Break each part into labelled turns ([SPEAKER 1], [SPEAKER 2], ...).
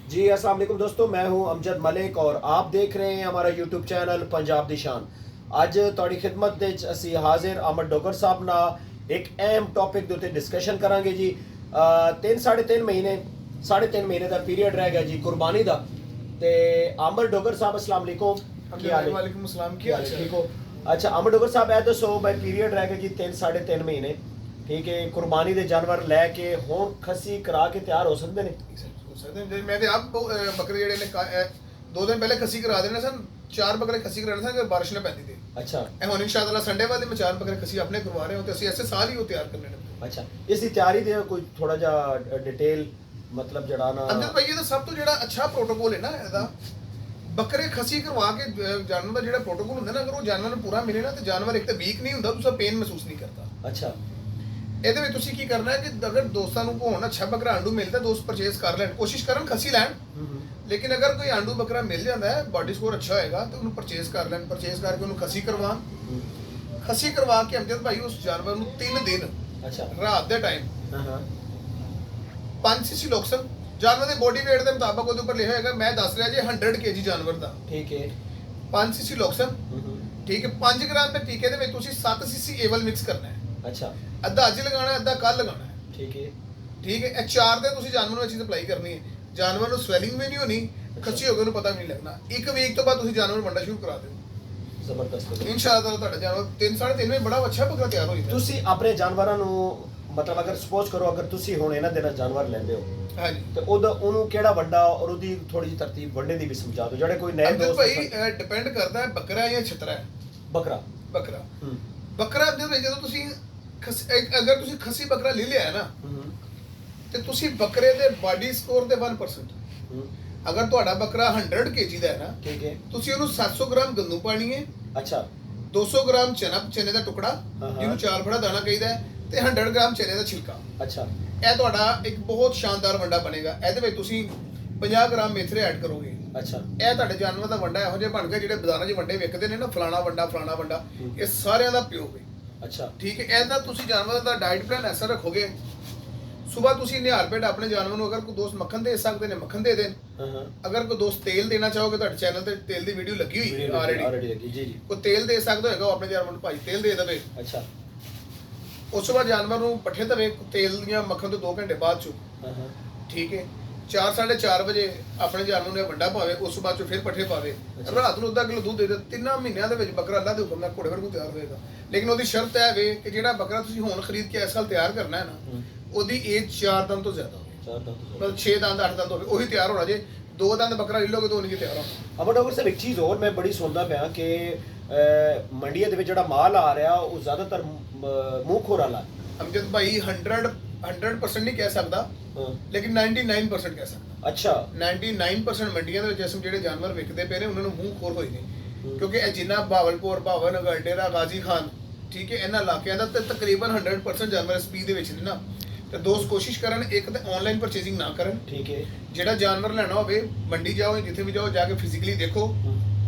[SPEAKER 1] जी अस्सलाम वालेकुम दोस्तों, मैं हूं अमजद मलिक और आप देख रहे हैं हमारा यूट्यूब चैनल पंजाब दी शान। ਅੱਜ ਤੁਹਾਡੀ ਖਿਦਮਤ ਦੇ ਵਿੱਚ ਅਸੀਂ ਹਾਜ਼ਰ ਅਮਰ ਡੋਗਰ ਸਾਹਿਬ ਨਾਲ ਇੱਕ ਅਹਿਮ ਟੌਪਿਕ ਦੇ ਉੱਤੇ ਡਿਸਕਸ਼ਨ ਕਰਾਂਗੇ ਜੀ। 3.5 ਮਹੀਨੇ ਦਾ ਪੀਰੀਅਡ ਰਹਿ ਗਿਆ ਜੀ ਕੁਰਬਾਨੀ ਦਾ। ਤੇ ਅਮਰ ਡੋਗਰ ਸਾਹਿਬ अस्सलाम वालेकुम।
[SPEAKER 2] ਕੀ ਹਾਲ ਹੈ? ਵਾਲੇਕੁਮ ਸਲਾਮ। ਕੀ ਹਾਲ ਹੈ?
[SPEAKER 1] ठीक हो? अच्छा अमर डोगर साहब ਇਹ ਦੱਸੋ ਬਈ ਪੀਰੀਅਡ ਰਹਿ ਗਿਆ ਜੀ 3.5 ਮਹੀਨੇ, ਠੀਕ ਹੈ। ਕੁਰਬਾਨੀ ਦੇ ਜਾਨਵਰ ਲੈ ਕੇ ਹੁਣ ਖੱਸੀ ਕਰਾ ਕੇ ਤਿਆਰ ਹੋ ਸਕਦੇ ਨੇ?
[SPEAKER 2] ਹੋ ਸਕਦੇ ਨੇ। ਮੈਂ ਤੇ ਆਪ ਬੱਕਰੇ ਜਿਹੜੇ ਨੇ 2 ਦਿਨ ਪਹਿਲੇ ਖੱਸੀ ਕਰਾ ਦੇਣੇ ਸਨ। 4 ਬੱਕਰੇ ਖੱਸੀ ਕਰਾਣੇ ਸਨ ਕਿ ਬਾਰਿਸ਼ ਨਾ ਪੈਂਦੀ ਤੇ।
[SPEAKER 1] अच्छा
[SPEAKER 2] ਇਹ ਹੁਣ ਇਨਸ਼ਾਅੱਲਾ ਸੰਡੇ ਵਾਲੇ ਮੈਂ 4 ਬੱਕਰੇ ਖੱਸੀ ਆਪਣੇ ਕਰਵਾ ਰਹੇ ਹਾਂ ਤੇ ਅਸੀਂ ਐਸੇ ਸਾਲ ਹੀ ਉਹ ਤਿਆਰ ਕਰਨੇ ਨੇ।
[SPEAKER 1] अच्छा ਇਸ ਦੀ ਤਿਆਰੀ ਦੇ ਕੋਈ ਥੋੜਾ ਜਿਹਾ ਡਿਟੇਲ ਮਤਲਬ ਜਿਹੜਾ ਨਾ
[SPEAKER 2] ਅੰਦਰ ਭਾਈ ਇਹਦਾ ਸਭ ਤੋਂ ਜਿਹੜਾ ਅੱਛਾ ਪ੍ਰੋਟੋਕੋਲ ਹੈ ਨਾ ਇਹਦਾ, ਬੱਕਰੇ ਖੱਸੀ ਕਰਵਾ ਕੇ ਜਾਨਵਰ ਦਾ ਜਿਹੜਾ ਪ੍ਰੋਟੋਕੋਲ ਹੁੰਦਾ ਨਾ, ਅਗਰ ਉਹ ਜਾਨਵਰ ਨੂੰ ਪੂਰਾ ਮਿਲੇ ਨਾ ਤੇ ਜਾਨਵਰ ਇੱਕ ਤਾਂ ਵੀਕ ਨਹੀਂ ਹੁੰਦਾ, ਤੁਸੀਂ ਪੇਨ ਮਹਿਸੂਸ ਨਹੀਂ ਕਰਦਾ।
[SPEAKER 1] अच्छा
[SPEAKER 2] ਇਹਦੇ ਵਿੱਚ ਤੁਸੀਂ ਕੀ ਕਰਨਾ ਹੈ ਕਿ ਅਗਰ ਦੋਸਤਾਂ ਨੂੰ ਕੋਣ ਅੱਛਾ ਬੱਕਰਾ ਆਂਡੂ ਮਿਲਦਾ ਦੋਸਤ ਪਰਚੇਸ ਕਰ ਲੈਣ, ਕੋਸ਼ਿਸ਼ ਕਰਨ ਖੱਸੀ ਲੈਣ। ਲੇਕਿਨ ਅਗਰ ਕੋਈ ਆਂਡੂ ਬੱਕਰਾ ਮਿਲ ਜਾਂਦਾ ਹੈ, ਬਾਡੀ ਸਕੋਰ ਅੱਛਾ ਹੋਏਗਾ ਤਾਂ ਉਹਨੂੰ ਪਰਚੇਸ ਕਰ ਲੈਣ। ਪਰਚੇਸ ਕਰਕੇ ਉਹਨੂੰ ਖੱਸੀ ਕਰਵਾਉਣ। ਖੱਸੀ ਕਰਵਾ ਕੇ ਅਮਜਦ ਭਾਈ ਉਸ ਜਾਨਵਰ ਨੂੰ 3 ਦਿਨ
[SPEAKER 1] अच्छा
[SPEAKER 2] ਰਾਤ ਦੇ ਟਾਈਮ
[SPEAKER 1] हाँ
[SPEAKER 2] 5 cc ਲੋਕਸਨ ਜਾਨਵਰ ਦੇ ਬੋਡੀ weight ਦੇ ਮੁਤਾਬਕ ਉਹਦੇ ਉੱਪਰ ਲਿਖਿਆ ਹੋਏਗਾ। ਮੈਂ ਦੱਸ ਰਿਹਾ ਜੀ 100 kg ਜਾਨਵਰ ਦਾ
[SPEAKER 1] ठीक है
[SPEAKER 2] 5 cc ਲੋਕਸਨ, ਠੀਕ ਹੈ। 5 ਗ੍ਰਾਮ ਦੇ ਟੀਕੇ ਦੇ ਵਿੱਚ ਤੁਸੀਂ 7 cc ਏਵਲ ਮਿਕਸ ਕਰਨਾ ਹੈ।
[SPEAKER 1] अच्छा
[SPEAKER 2] ਅੱਧਾ ਅੱਜ ਲਗਾਉਣਾ, ਅੱਧਾ ਕੱਲ ਲਗਾਉਣਾ ਹੈ,
[SPEAKER 1] ठीक है
[SPEAKER 2] ਠੀਕ ਹੈ। ਇਹ 4 ਦੇ ਤੁਸੀਂ ਜਾਨਵਰ ਨੂੰ ਇਹ ਚੀਜ਼ ਅਪਲਾਈ ਕਰਨੀ ਹੈ। ਜਾਨਵਰ ਨੂੰ ਸਵੈਲਿੰਗ ਵੀ ਨਹੀਂ ਹੋਣੀ, ਖੱਸੀ ਹੋ ਗਈ ਉਹਨੂੰ ਪਤਾ ਵੀ ਨਹੀਂ ਲੱਗਣਾ। 1 ਵੀਕ ਤੋਂ ਬਾਅਦ ਤੁਸੀਂ ਜਾਨਵਰ ਵੰਡਾ ਸ਼ੁਰੂ ਕਰਾ ਦਿਓ।
[SPEAKER 1] ਜ਼ਬਰਦਸਤ।
[SPEAKER 2] ਇਨਸ਼ਾਅੱਲਾ ਤੁਹਾਡਾ ਜਾਨਵਰ 3.5 ਵਿੱਚ ਬੜਾ ਅੱਛਾ ਬੱਕਰਾ ਤਿਆਰ ਹੋ ਜਾਂਦਾ।
[SPEAKER 1] ਤੁਸੀਂ ਆਪਣੇ ਜਾਨਵਰਾਂ ਨੂੰ ਮਤਲਬ ਅਗਰ ਸਪੋਜ਼ ਕਰੋ ਅਗਰ ਤੁਸੀਂ ਹੁਣ ਇਹਨਾਂ ਦੇ ਨਾਲ ਜਾਨਵਰ ਲੈਂਦੇ ਹੋ
[SPEAKER 2] ਹਾਂਜੀ
[SPEAKER 1] ਤੇ ਉਹਨੂੰ ਕਿਹੜਾ ਵੱਡਾ ਔਰ ਉਹਦੀ ਥੋੜੀ ਜਿਹੀ ਤਰਤੀਬ ਵੰਡੇ ਦੀ ਵੀ ਸਮਝਾ ਦਿਓ ਜਿਹੜੇ ਕੋਈ ਨਏ
[SPEAKER 2] ਅੰਦਰ
[SPEAKER 1] ਦੋਸਤ
[SPEAKER 2] ਭਾਈ ਡਿਪੈਂਡ ਕਰਦਾ ਹੈ ਬੱਕਰਾ ਜਾਂ ਛਤਰਾ ਹੈ।
[SPEAKER 1] ਬੱਕਰਾ
[SPEAKER 2] ਬੱਕਰਾ ਬੱਕਰਾ ਦੇ ਵਿੱਚ ਜਦੋਂ ਤੁਸੀਂ ਅਗਰ ਤੁਸੀਂ ਖੱਸੀ ਬੱਕਰਾ ਲੈ ਲਿਆ ਹੈ ਨਾ ਤੇ ਤੁਸੀਂ ਬੱਕਰੇ ਦੇ ਬਾਡੀ ਸਕੋਰ ਦੇ 1%, ਅਗਰ ਤੁਹਾਡਾ ਬੱਕਰਾ 100 kg ਦਾ ਹੈ ਨਾ,
[SPEAKER 1] ਠੀਕ ਹੈ।
[SPEAKER 2] ਤੁਸੀਂ ਉਹਨੂੰ 700 ਗ੍ਰਾਮ ਗੰਦੂ ਪਾਣੀ ਹੈ,
[SPEAKER 1] ਅੱਛਾ
[SPEAKER 2] 200 ਗ੍ਰਾਮ ਚਨੇ ਦਾ ਟੁਕੜਾ
[SPEAKER 1] ਹਾਂ।
[SPEAKER 2] ਜਿਹਨੂੰ 4 ਫੜਾ ਦਾਣਾ ਕਹੀਦਾ ਹੈ, ਤੇ 100 ਗ੍ਰਾਮ ਚਨੇ ਦਾ ਛਿਲਕਾ।
[SPEAKER 1] ਅੱਛਾ
[SPEAKER 2] ਇਹ ਤੁਹਾਡਾ ਇੱਕ ਬਹੁਤ ਸ਼ਾਨਦਾਰ ਵੰਡਾ ਬਣੇਗਾ। ਇਹਦੇ ਵਿੱਚ ਤੁਸੀਂ 50 ਗ੍ਰਾਮ ਮੇਥਰੇ ਐਡ ਕਰੋਗੇ।
[SPEAKER 1] ਅੱਛਾ
[SPEAKER 2] ਇਹ ਤੁਹਾਡੇ ਜਾਨਵਰ ਦਾ ਵੰਡਾ ਇਹੋ ਜਿਹਾ ਬਣ ਗਿਆ ਜਿਹੜੇ ਬਾਜ਼ਾਰਾਂ 'ਚ ਵੰਡੇ ਵਿਕਦੇ ਨੇ ਨਾ, ਫਲਾਣਾ ਵੰਡਾ ਇਹ ਸਾਰਿਆਂ ਦਾ ਪਿਓ ਹੈ।
[SPEAKER 1] ਅੱਛਾ
[SPEAKER 2] ਠੀਕ ਹੈ। ਇਹਦਾ ਤੁਸੀਂ ਜਾਨਵਰ ਦਾ ਡਾਈਟ ਪਲਾਨ ਐਸਾ ਰੱਖੋਗੇ, ਸਵੇਰ ਤੁਸੀਂ 1000 ਰੁਪਏ ਆਪਣੇ ਜਾਨਵਰ ਨੂੰ ਅਗਰ ਕੋਈ ਦੋਸਤ ਮੱਖਣ ਦੇ ਸਕਦੇ ਨੇ ਮੱਖਣ ਦੇ ਦੇਣ। ਅਗਰ ਕੋਈ ਦੋਸਤ ਤੇਲ ਦੇਣਾ ਚਾਹੋਗੇ, ਤੁਹਾਡੇ ਚੈਨਲ ਤੇ ਤੇਲ ਦੀ ਵੀਡੀਓ ਲੱਗੀ ਹੋਈ ਹੈ ਆਲਰੇਡੀ
[SPEAKER 1] ਲੱਗੀ ਜੀ।
[SPEAKER 2] ਕੋਈ ਤੇਲ ਦੇ ਸਕਦਾ ਹੋਏਗਾ ਉਹ ਆਪਣੇ ਜਾਨਵਰ ਨੂੰ ਭਾਈ ਤੇਲ ਦੇ ਦੇਵੇ।
[SPEAKER 1] ਅੱਛਾ
[SPEAKER 2] ਉਸ ਤੋਂ ਬਾਅਦ ਜਾਨਵਰ ਨੂੰ ਪੱਠੇ ਦੇਵੇ ਤੇਲ ਦੀਆਂ ਮੱਖਣ ਤੋਂ 2 ਘੰਟੇ ਬਾਅਦ ਚੋਂ, ਠੀਕ ਹੈ। 4-4:30 ਵਜੇ ਆਪਣੇ ਜਾਨਵਰ ਨੂੰ ਵੰਡਾ ਪਾਵੇ, ਉਸ ਤੋਂ ਬਾਅਦ ਚੋਂ ਫਿਰ ਪੱਠੇ ਪਾਵੇ। ਰਾਤ ਨੂੰ ਅੱਧਾ ਕਿਲੋ ਦੁੱਧ ਦੇ ਦੇ। 3 ਮਹੀਨਿਆਂ ਦੇ ਵਿੱਚ ਬੱਕਰਾ ਅੱਲਾ ਦੇ ਹੁਕਮ ਨਾਲ ਘੋੜੇ ਵਰਗੂ ਤਿਆਰ ਹੋਏਗਾ। ਲੇਕਿਨ ਉਹਦੀ ਸ਼ਰਤ ਹੈ ਵੇ ਕਿ ਜਿਹੜਾ ਬੱਕਰਾ ਤੁਸੀਂ ਹੁਣ ਖਰੀਦ ਕੇ ਇਸ ਸਾਲ ਤਿਆਰ ਕਰਨਾ ਹੈ ਨਾ, ਉਹਦੀ ਏਜ 4 ਦਿਨ ਤੋਂ ਜ਼ਿਆਦਾ ਹੋਵੇ। ਮਤਲਬ 6 ਦੰਦ 8 ਦੰਦ ਹੋਵੇ, ਉਹੀ ਤਿਆਰ ਹੋਣਾ। ਜੇ 2 ਦੰਦ ਬੱਕਰਾ ਲੈ ਲੋਗੇ ਤਾਂ ਉਹ ਨਹੀਂ ਤਿਆਰ ਹੋਣਾ।
[SPEAKER 1] ਅਬਾ ਡਾਕਟਰ ਸਾਹਿਬ ਇੱਕ ਚੀਜ਼ ਹੋਰ ਮੈਂ ਬੜੀ ਸੁਣਦਾ ਪਿਆ ਕਿ ਮੰਡੀਆਂ ਦੇ ਵਿੱਚ ਜਿਹੜਾ ਮਾਲ ਆ ਰਿਹਾ ਉਹ ਜ਼ਿਆਦਾਤਰ ਮੂੰਹ ਖੋਰ ਵਾਲਾ।
[SPEAKER 2] ਅਮਜਦ ਭਾਈ 100% ਨਹੀਂ ਕਹਿ ਸਕਦਾ, ਲੇਕਿਨ 99% ਕਹਿ ਸਕਦਾ।
[SPEAKER 1] ਅੱਛਾ
[SPEAKER 2] 99% ਮੰਡੀਆਂ ਦੇ ਵਿੱਚ ਇਸ ਜਿਹੜੇ ਜਾਨਵਰ ਵਿਕਦੇ ਪਏ ਨੇ ਉਹਨਾਂ ਨੂੰ ਮੂੰਹ ਖੋਰ ਹੋਏ ਨੇ, ਕਿਉਂਕਿ ਇਹ ਜਿੰਨਾ ਭਾਵਲਪੁਰ, ਭਾਵਨਗਰ, ਡੇਰਾ ਗਾਜ਼ੀ ਖਾਨ, ਠੀਕ ਹੈ, ਇਹਨਾਂ ਇਲਾਕਿਆਂ ਦਾ ਤੇ ਤਕਰੀਬਨ 100% ਜਾਨਵਰ ਸਪੀਡ ਦੇ ਵਿੱਚ ਨੇ ਨਾ। ਤੇ ਦੋਸਤ ਕੋਸ਼ਿਸ਼ ਕਰਨ ਇੱਕ ਤਾਂ ਆਨਲਾਈਨ ਪਰਚੇਸਿੰਗ ਨਾ ਕਰਨ।
[SPEAKER 1] ਠੀਕ ਹੈ।
[SPEAKER 2] ਜਿਹੜਾ ਜਾਨਵਰ ਲੈਣਾ ਹੋਵੇ ਮੰਡੀ ਜਾਓ, ਜਿੱਥੇ ਵੀ ਜਾਓ, ਜਾ ਕੇ ਫਿਜ਼ੀਕਲੀ ਦੇਖੋ।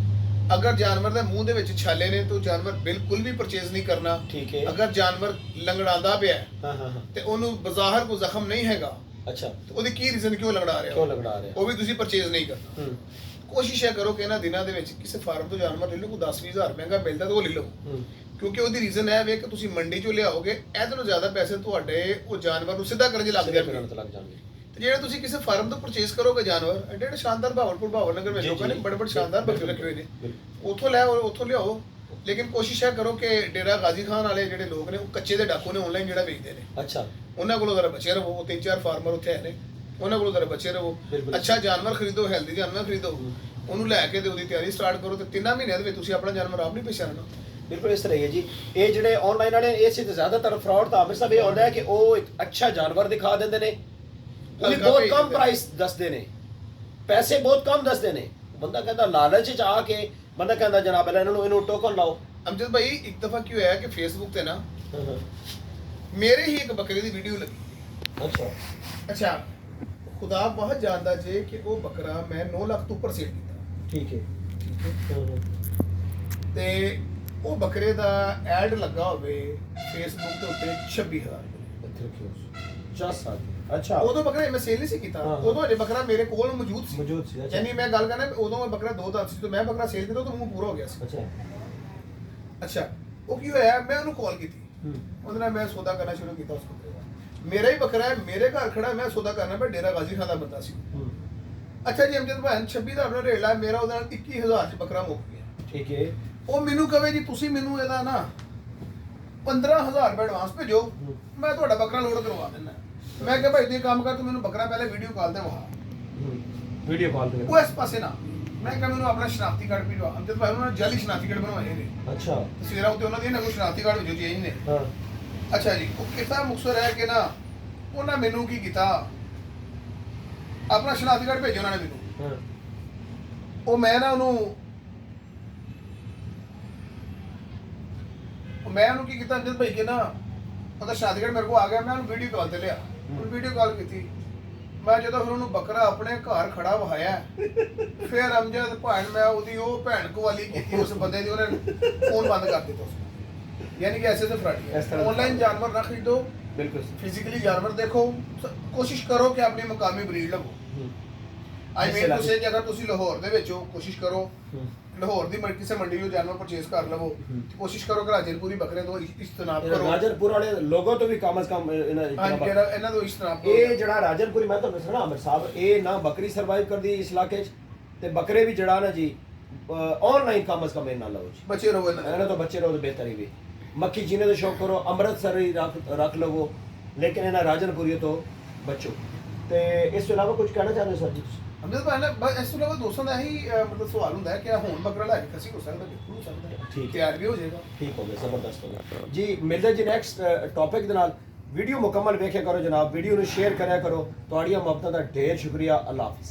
[SPEAKER 2] ਅਗਰ ਜਾਨਵਰ ਦੇ ਮੂੰਹ ਦੇ ਵਿੱਚ ਛਾਲੇ ਨੇ ਤਾਂ ਜਾਨਵਰ ਬਿਲਕੁਲ ਵੀ ਪਰਚੇਸ ਨਹੀਂ ਕਰਨਾ।
[SPEAKER 1] ਠੀਕ ਹੈ।
[SPEAKER 2] ਅਗਰ ਜਾਨਵਰ ਲੰਗੜਾਉਂਦਾ ਪਿਆ
[SPEAKER 1] ਹਾਂ
[SPEAKER 2] ਤੇ ਉਹਨੂੰ ਬਜ਼ਾਹਰ ਕੋਈ ਜ਼ਖਮ ਨਹੀਂ ਹੈਗਾ,
[SPEAKER 1] ਅੱਛਾ,
[SPEAKER 2] ਉਹਦੀ ਕੀ ਰੀਜ਼ਨ ਕਿਉਂ ਲੰਗੜਾ ਰਿਹਾ ਉਹ ਵੀ ਤੁਸੀਂ ਪਰਚੇਸ ਨਹੀਂ ਕਰਨਾ। ਕੋਸ਼ਿਸ਼ ਇਹ ਕਰੋ ਕਿ ਇਹਨਾਂ ਦਿਨਾਂ ਦੇ ਵਿੱਚ ਕਿਸੇ ਫਾਰਮ ਤੋਂ ਜਾਨਵਰ ਲੈ ਲਓ, ਕੋਈ 10-20 ਹਜ਼ਾਰ ਮਹਿੰਗਾ ਮਿਲਦਾ ਤਾਂ ਉਹ ਲੈ ਲਓ, ਕਿਉਂਕਿ ਉਹਦੀ ਰੀਜ਼ਨ ਇਹ ਵੇ ਕਿ ਤੁਸੀਂ ਮੰਡੀ ਚੋਂ ਲਿਆਓਗੇ, ਇਹਦੇ ਨਾਲੋਂ ਜ਼ਿਆਦਾ ਪੈਸੇ ਤੁਹਾਡੇ ਉਹ ਜਾਨਵਰ ਨੂੰ ਸਿੱਧਾ ਕਰਨ 'ਚ ਲੱਗ ਜਾਣਗੇ। ਤੇ ਜਿਹੜੇ ਤੁਸੀਂ ਕਿਸੇ ਫਾਰਮ ਤੋਂ ਪਰਚੇਸ ਕਰੋਗੇ ਜਾਨਵਰ, ਐਡੇ ਸ਼ਾਨਦਾਰ ਭਾਵਨਗਰ ਵਿੱਚ ਲੋਕਾਂ ਨੇ ਬੜੇ ਸ਼ਾਨਦਾਰ ਬੱਕਰੇ ਰੱਖੇ ਹੋਏ ਨੇ, ਉੱਥੋਂ ਲਿਆਓ। ਲੇਕਿਨ ਕੋਸ਼ਿਸ਼ ਇਹ ਕਰੋ ਕਿ ਡੇਰਾ ਗਾਜ਼ੀ ਖਾਨ ਵਾਲੇ ਜਿਹੜੇ ਲੋਕ ਨੇ ਉਹ ਕੱਚੇ ਦੇ ਡਾਕੂ ਨੇ, ਆਨਲਾਈਨ ਜਿਹੜਾ ਵੇਚਦੇ ਨੇ, ਅੱਛਾ, ਉਹਨਾਂ ਕੋਲੋਂ ਜ਼ਰਾ ਬਚੇ ਰਹੋ। 3-4 ਫਾਰਮਰ ਉੱਥੇ ਹੈ ਨੇ, ਉਹਨਾਂ ਕੋਲੋਂ ਜ਼ਰਾ ਬਚੇ ਰਹੋ। ਅੱਛਾ ਜਾਨਵਰ ਖਰੀਦੋ, ਹੈਲਦੀ ਜਾਨਵਰ ਖਰੀਦੋ, ਉਹਨੂੰ ਲੈ ਕੇ ਤੇ ਉਹਦੀ ਤਿਆਰੀ ਸਟਾਰਟ ਕਰੋ ਤੇ 3 ਮਹੀਨਿਆਂ ਦੇ ਵਿੱਚ ਤੁਸੀਂ ਆਪਣਾ ਜਾਨਵਰ ਆਪ ਨਹੀਂ ਪਛਾਣਨਾ।
[SPEAKER 1] ਬਿਲਕੁਲ ਇਸ ਤਰ੍ਹਾਂ ਹੀ ਹੈ ਜੀ। ਇਹ ਜਿਹੜੇ ਆਨਲਾਈਨ ਵਾਲੇ ਇਸ ਤੇ ਜ਼ਿਆਦਾਤਰ ਫਰਾਡ ਤਾਂ ਆਮਰ ਸਾਹਿਬ ਇਹ ਹੁੰਦਾ ਹੈ ਕਿ ਉਹ ਇੱਕ ਅੱਛਾ ਜਾਨਵਰ ਦਿਖਾ ਦਿੰਦੇ ਨੇ, ਉਹ ਬਹੁਤ ਕਮ ਪ੍ਰਾਈਸ ਦੱਸਦੇ ਨੇ, ਪੈਸੇ ਬਹੁਤ ਕਮ ਦੱਸਦੇ ਨੇ। ਬੰਦਾ ਕਹਿੰਦਾ ਲਾਲਚ 'ਚ ਆ ਕੇ ਬੰਦਾ ਕਹਿੰਦਾ ਜਨਾਬ ਇਹਨੂੰ ਟੋਕਨ ਲਾਓ।
[SPEAKER 2] ਅਮਜਦ ਭਾਈ ਇੱਕ ਦਫਾ ਕੀ ਹੋਇਆ ਕਿ ਫੇਸਬੁੱਕ ਤੇ ਨਾ ਮੇਰੇ ਹੀ ਇੱਕ ਬੱਕਰੇ ਦੀ ਵੀਡੀਓ ਲੱਗੀ। ਅੱਛਾ ਖੁਦਾ ਬਹੁਤ ਜਾਣਦਾ ਜੇ ਕਿ ਉਹ ਬੱਕਰਾ ਮੈਂ 9 ਲੱਖ ਤੋਂ ਉੱਪਰ ਸੇਲ ਕੀਤਾ। ਠੀਕ ਹੈ। ਤੇ ਉਹ ਬੱਕਰੇ ਦਾ ਐਡ ਲੱਗਾ ਹੋਵੇ ਫੇਸਬੁੱਕ ਦੇ ਉੱਤੇ 26000
[SPEAKER 1] ਇੱਥੇ ਰੱਖਿਓ 50 ਸਾਲ ਅੱਛਾ
[SPEAKER 2] ਉਦੋਂ ਬੱਕਰਾ ਮੈਂ ਸੇਲ ਨਹੀਂ ਸੀ ਕੀਤਾ,
[SPEAKER 1] ਹਾਂ।
[SPEAKER 2] ਉਦੋਂ ਅਜੇ ਬੱਕਰਾ ਮੇਰੇ ਕੋਲ ਮੌਜੂਦ ਸੀ।
[SPEAKER 1] ਅੱਛਾ
[SPEAKER 2] ਯਾਨੀ ਮੈਂ ਗੱਲ ਕਰਨਾ ਉਦੋਂ ਮੈਂ ਬੱਕਰਾ 2 ਦੰਦ ਸੀ ਤੇ ਮੈਂ ਬੱਕਰਾ ਸੇਲ ਕੀਤਾ ਉਦੋਂ ਮੂੰਹ ਪੂਰਾ ਹੋ ਗਿਆ ਸੀ।
[SPEAKER 1] ਅੱਛਾ
[SPEAKER 2] ਅੱਛਾ ਉਹ ਕੀ ਹੋਇਆ, ਮੈਂ ਉਹਨੂੰ ਕਾਲ ਕੀਤੀ, ਉਹਦੇ ਨਾਲ ਮੈਂ ਸੌਦਾ ਕਰਨਾ ਸ਼ੁਰੂ ਕੀਤਾ। ਉਸ ਬੱਕਰੇ ਦਾ ਮੇਰਾ ਹੀ ਬੱਕਰਾ ਹੈ, ਮੇਰੇ ਘਰ ਖੜਾ, ਮੈਂ ਸੌਦਾ ਕਰਨਾ, ਮੈਂ ਡੇਰਾ ਗਾਜ਼ੀ ਖਾਨ ਦਾ ਬੰਦਾ ਸੀ। ਅੱਛਾ ਜੀ ਅਮਜਦ ਭਾਈ 26 ਦਾ ਆਪਣਾ ਰੇਟ ਲਾਇਆ, ਮੇਰਾ ਉਹਦੇ ਨਾਲ 21000 ਚ ਬੱਕਰਾ ਮੁੱਕ ਗਿਆ।
[SPEAKER 1] ਠੀਕ ਹੈ।
[SPEAKER 2] ਉਹ ਮੈਨੂੰ ਕਹੇ ਜੀ ਤੁਸੀਂ ਮੈਨੂੰ ਇਹਦਾ ਨਾ 15000 ਰੁਪਏ ਐਡਵਾਂਸ ਭੇਜੋ, ਮੈਂ ਤੁਹਾਡਾ ਬੱਕਰਾ ਲੋਡ ਕਰਵਾ ਦਿੰਦਾ। ਮੈਂ ਕਿਹਾ ਭਾਈ ਤੁਸੀਂ ਕੰਮ ਕਰ, ਤੂੰ ਮੈਨੂੰ ਬੱਕਰਾ ਪਹਿਲੇ ਵੀਡੀਓ ਕਾਲ ਤੇ ਵਿਖਾ।
[SPEAKER 1] ਵੀਡੀਓ ਕਾਲ ਤੇ
[SPEAKER 2] ਉਹ ਇਸ ਪਾਸੇ ਨਾ, ਮੈਂ ਕਿਹਾ ਮੈਨੂੰ ਆਪਣਾ ਸ਼ਨਾਖਤੀ ਕਾਰਡ ਭੇਜਵਾ। ਅਮਜਦ ਭਾਈ ਉਹਨਾਂ ਨੇ ਜਾਲੀ ਸ਼ਨਾਖਤੀ ਕਾਰਡ ਬਣਵਾਏ ਨੇ।
[SPEAKER 1] ਅੱਛਾ
[SPEAKER 2] ਤਸਵੀਰਾਂ ਉੱਤੇ ਉਹਨਾਂ ਦੀਆਂ ਨਾ ਕੋਈ ਸ਼ਨਾਖਤੀ ਕਾਰਡ ਵਿੱਚੋਂ ਚੇਂਜ ਨੇ।
[SPEAKER 1] ਹਾਂ
[SPEAKER 2] ਅੱਛਾ ਜੀ ਉਹ ਕਿਸਾ ਮੁਕਸਰ ਹੈ ਕਿ ਨਾ, ਉਹਨਾਂ ਮੈਨੂੰ ਕੀ ਕੀਤਾ, ਆਪਣਾ ਸ਼ਨਾਖਤੀ ਕਾਰਡ ਭੇਜਿਆ ਉਹਨਾਂ ਨੇ ਮੈਨੂੰ।
[SPEAKER 1] ਹਾਂ
[SPEAKER 2] ਉਹ ਮੈਂ ਨਾ ਉਹਨੂੰ ਕੀ ਕੀਤਾ ਅੰਜਦ ਭਾਈ ਕੇ ਨਾ, ਉਹਦਾ ਸ਼ਨਾਖਤੀ ਕਾਰਡ ਮੇਰੇ ਕੋਲ ਆ ਗਿਆ, ਮੈਂ ਉਹਨੂੰ ਵੀਡੀਓ ਕਾਲ ਤੇ ਲਿਆ, ਉਹਨੂੰ ਵੀਡੀਓ ਕਾਲ ਕੀਤੀ। ਮੈਂ ਜਦੋਂ ਫਿਰ ਉਹਨੂੰ ਬੱਕਰਾ ਆਪਣੇ ਘਰ ਖੜਾ ਵਹਾਇਆ, ਫਿਰ ਅਮਜਦ ਭਾਣ ਮੈਂ ਉਹਦੀ ਉਹ ਭੈਣ ਕਵਾਲੀ ਕੀਤੀ ਉਸ ਬੰਦੇ ਦੀ, ਉਹਨੇ ਫੋਨ ਬੰਦ ਕਰ ਦਿੱਤਾ ਉਸ। ਯਾਨੀ ਕਿ ਐਸੇ ਫਰਾਡੀ ऑनलाइन जानवर ना खरीदो,
[SPEAKER 1] बिल्कुल
[SPEAKER 2] फिजिकली जानवर देखो, कोशिश करो कि अपनी मुकामी ब्रीड लवो। आई मीन टू से कि अगर ਤੁਸੀਂ ਲਾਹੌਰ ਦੇ ਵਿੱਚ ਹੋ, ਕੋਸ਼ਿਸ਼ ਕਰੋ ਲਾਹੌਰ ਦੀ ਕਿਸੇ ਮੰਡੀ ਤੋਂ ਜਾਨਵਰ ਪਰਚੇਸ ਕਰ ਲਵੋ। ਕੋਸ਼ਿਸ਼ ਕਰੋ ਕਿ ਰਾਜਨਪੁਰੀ ਬੱਕਰੇ ਤੋਂ ਇਜਤਨਾਬ ਕਰੋ।
[SPEAKER 1] ਰਾਜਨਪੁਰ ਵਾਲੇ ਲੋਗੋਂ ਤੋਂ ਵੀ ਕਮ ਅਜ਼ ਕਮ
[SPEAKER 2] ਇਹਨਾਂ ਤੋਂ ਇਜਤਨਾਬ ਕਰੋ।
[SPEAKER 1] ਇਹ ਜਿਹੜਾ ਰਾਜਨਪੁਰੀ ਮੈਂ ਤੁਹਾਨੂੰ ਦੱਸਣਾ ਅਮਰ ਸਾਹਿਬ, ਇਹ ਨਾ ਬੱਕਰੀ ਸਰਵਾਈਵ ਕਰਦੀ ਇਸ ਇਲਾਕੇ 'ਚ, ਤੇ ਬੱਕਰੇ ਵੀ ਜਿਹੜਾ ਨਾ ਜੀ ਆਨਲਾਈਨ ਕਮ ਅਜ਼ ਕਮ ਇਹਨਾਂ ਲਓ ਜੀ,
[SPEAKER 2] ਬੱਚੇ ਰਹੋ ਇਹਨਾਂ
[SPEAKER 1] ਤੋਂ ਬੱਚੇ ਰਹੋ ਬਿਹਤਰ ਹੀ ਵੀ। ਮੱਖੀ ਜੀਨੇ ਦਾ ਸ਼ੌਕ ਕਰੋ, ਅੰਮ੍ਰਿਤਸਰ ਹੀ ਰੱਖ ਲਵੋ, ਲੇਕਿਨ ਇਹਨਾਂ ਰਾਜਨਪੁਰੀ ਤੋਂ ਬਚੋ। ਤੇ ਇਸ ਤੋਂ ਇਲਾਵਾ ਕੁਝ ਕਹਿਣਾ ਚਾਹੁੰਦੇ ਸਰ ਜੀ?
[SPEAKER 2] ਅਮਜਦ ਭਾਈ ਨਾ ਇਸ ਤੋਂ ਇਲਾਵਾ ਦੋਸਤਾਂ ਦਾ ਇਹੀ ਮਤਲਬ ਸਵਾਲ ਹੁੰਦਾ ਹੈ ਕਿ ਹੁਣ ਬੱਕਰਾ ਲੈ ਕੇ ਖਸੀ ਹੋ ਸਕਦਾ, ਬਿਲਕੁਲ ਹੋ ਸਕਦਾ,
[SPEAKER 1] ਠੀਕ
[SPEAKER 2] ਤਿਆਰ ਵੀ ਹੋ ਜਾਏਗਾ।
[SPEAKER 1] ਠੀਕ ਹੋ ਗਿਆ, ਜ਼ਬਰਦਸਤ ਹੋ ਗਿਆ ਜੀ। ਮਿਲਦੇ ਜੀ ਨੈਕਸਟ ਟੌਪਿਕ ਦੇ ਨਾਲ। ਵੀਡੀਓ ਮੁਕੰਮਲ ਵੇਖਿਆ ਕਰੋ ਜਨਾਬ, ਵੀਡੀਓ ਨੂੰ ਸ਼ੇਅਰ ਕਰਿਆ ਕਰੋ। ਤੁਹਾਡੀਆਂ ਮੁਹੱਬਤਾਂ ਦਾ ਢੇਰ ਸ਼ੁਕਰੀਆ। ਅੱਲਾਹ ਹਾਫਿਜ਼।